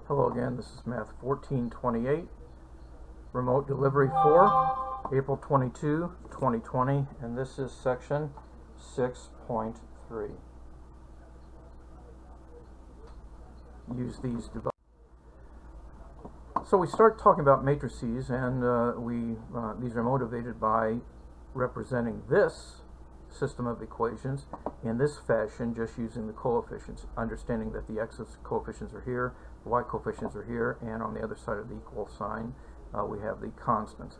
Hello again, this is Math 1428, Remote Delivery 4, April 22, 2020, and this is section 6.3. Use these devices. So we start talking about matrices, and these are motivated by representing this system of equations in this fashion, just using the coefficients, understanding that the x coefficients are here, the y coefficients are here, and on the other side of the equal sign we have the constants.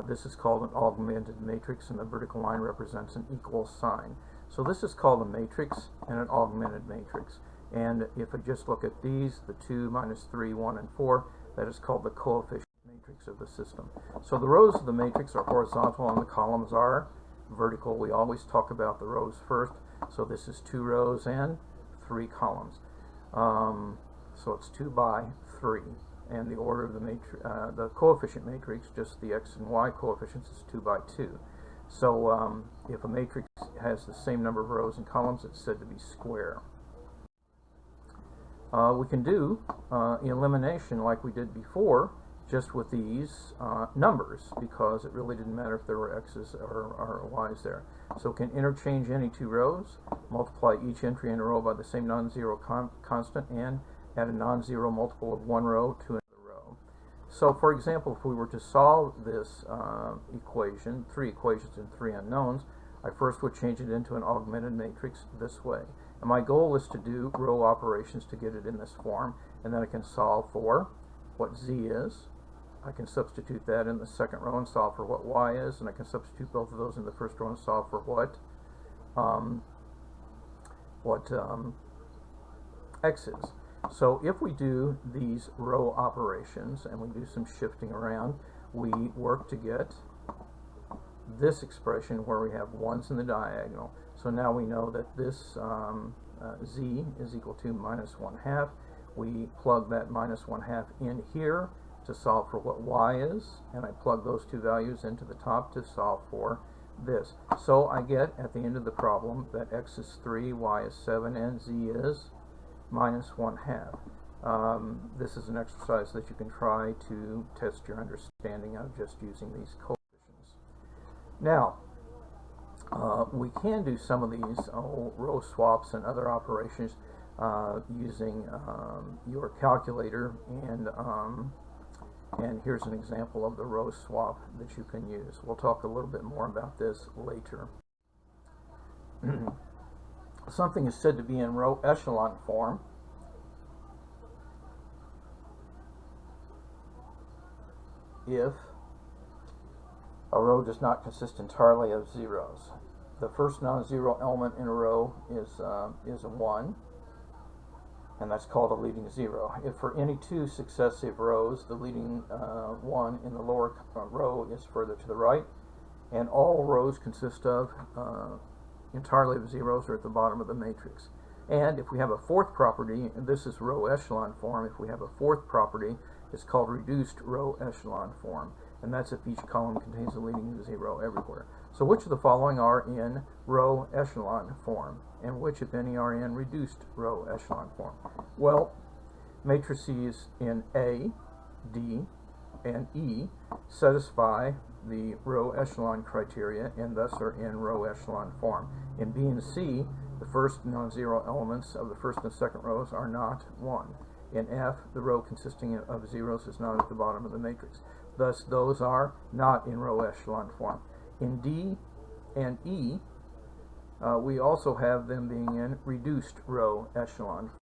This is called an augmented matrix, and the vertical line represents an equal sign. So this is called a matrix and an augmented matrix. And if I just look at these, the 2, minus 3, 1, and 4, that is called the coefficient matrix of the system. So the rows of the matrix are horizontal and the columns are vertical. We always talk about the rows first. So this is 2 rows and 3 columns. So it's 2 by 3. And the order of the coefficient matrix, just the x and y coefficients, is 2 by 2. So if a matrix has the same number of rows and columns, it's said to be square. We can do elimination like we did before, just with these numbers, because it really didn't matter if there were x's or y's there. So we can interchange any 2 rows, multiply each entry in a row by the same non-zero constant, and add a non-zero multiple of one row to another row. So for example, if we were to solve this equation, 3 equations and 3 unknowns, I first would change it into an augmented matrix this way. And my goal is to do row operations to get it in this form, and then I can solve for what z is. I can substitute that in the second row and solve for what y is, and I can substitute both of those in the first row and solve for what x is. So if we do these row operations and we do some shifting around, we work to get this expression where we have 1's in the diagonal. So now we know that this z is equal to minus 1/2. We plug that minus 1/2 in here to solve for what y is, and I plug those 2 values into the top to solve for this. So I get at the end of the problem that x is 3, y is 7, and z is minus 1/2. This is an exercise that you can try to test your understanding of just using these coefficients. Now, we can do some of these row swaps and other operations using your calculator, and here's an example of the row swap that you can use. We'll talk a little bit more about this later. Something is said to be in row echelon form if a row does not consist entirely of zeros. The first non-zero element in a row is a 1, and that's called a leading 0. If for any 2 successive rows, the leading 1 in the lower row is further to the right, and all rows consist of entirely of zeros are at the bottom of the matrix. And if we have a fourth property, and this is row echelon form, if we have a fourth property, it's called reduced row echelon form, and that's if each column contains a leading 0 everywhere. So which of the following are in row echelon form, and which, if any, are in reduced row echelon form? Well, matrices in A, D, and E satisfy the row echelon criteria and thus are in row echelon form. In B and C, the first non-zero elements of the first and second rows are not 1. In F, the row consisting of zeros is not at the bottom of the matrix. Thus, those are not in row echelon form. In D and E, we also have them being in reduced row echelon form.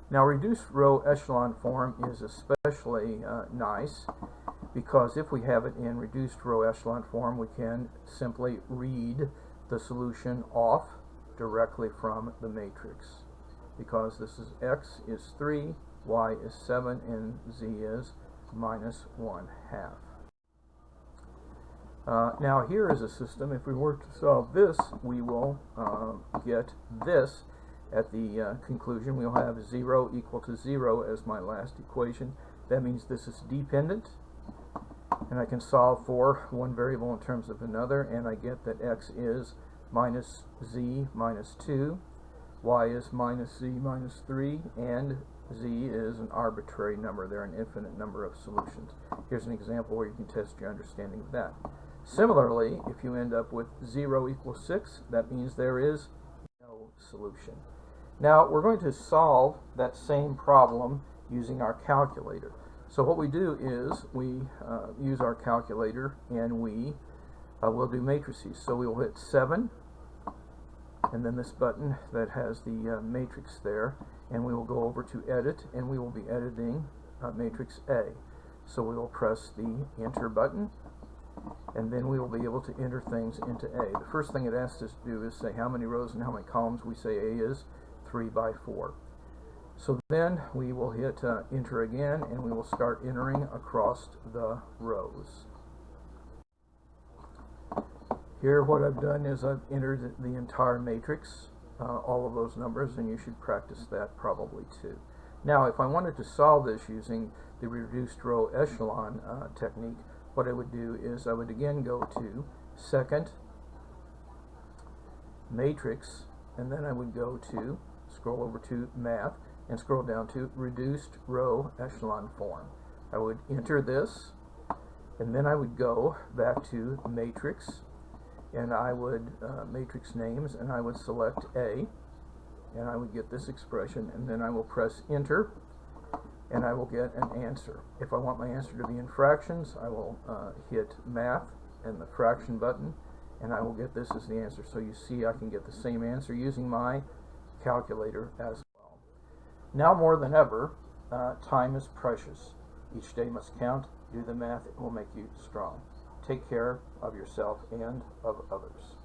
Now, reduced row echelon form is especially nice because if we have it in reduced row echelon form, we can simply read the solution off directly from the matrix, because this is x is 3, y is 7, and z is minus 1/2. Now here is a system. If we were to solve this, we will get this at the conclusion. We'll have 0 equal to 0 as my last equation. That means this is dependent, and I can solve for one variable in terms of another, and I get that x is minus z minus 2, y is minus z minus 3, and z is an arbitrary number. There are an infinite number of solutions. Here's an example where you can test your understanding of that. Similarly, if you end up with 0 equals 6, that means there is no solution. Now, we're going to solve that same problem using our calculator. So what we do is we use our calculator, and we will do matrices. So we will hit 7, and then this button that has the matrix there, and we will go over to Edit, and we will be editing matrix A. So we will press the Enter button, and then we will be able to enter things into A. The first thing it asks us to do is say how many rows and how many columns. We say A is 3 by 4. So then we will hit Enter again, and we will start entering across the rows. Here what I've done is I've entered the entire matrix, all of those numbers, and you should practice that probably too. Now, if I wanted to solve this using the reduced row echelon technique, what I would do is I would again go to Second, Matrix, and then I would go to, scroll over to Math, and scroll down to Reduced Row Echelon Form. I would enter this, and then I would go back to Matrix, and I would matrix names, and I would select A, and I would get this expression, and then I will press Enter, and I will get an answer. If I want my answer to be in fractions, I will hit Math and the fraction button, and I will get this as the answer. So you see I can get the same answer using my calculator as well. Now more than ever, time is precious. Each day must count. Do the math. It will make you strong. Take care of yourself and of others.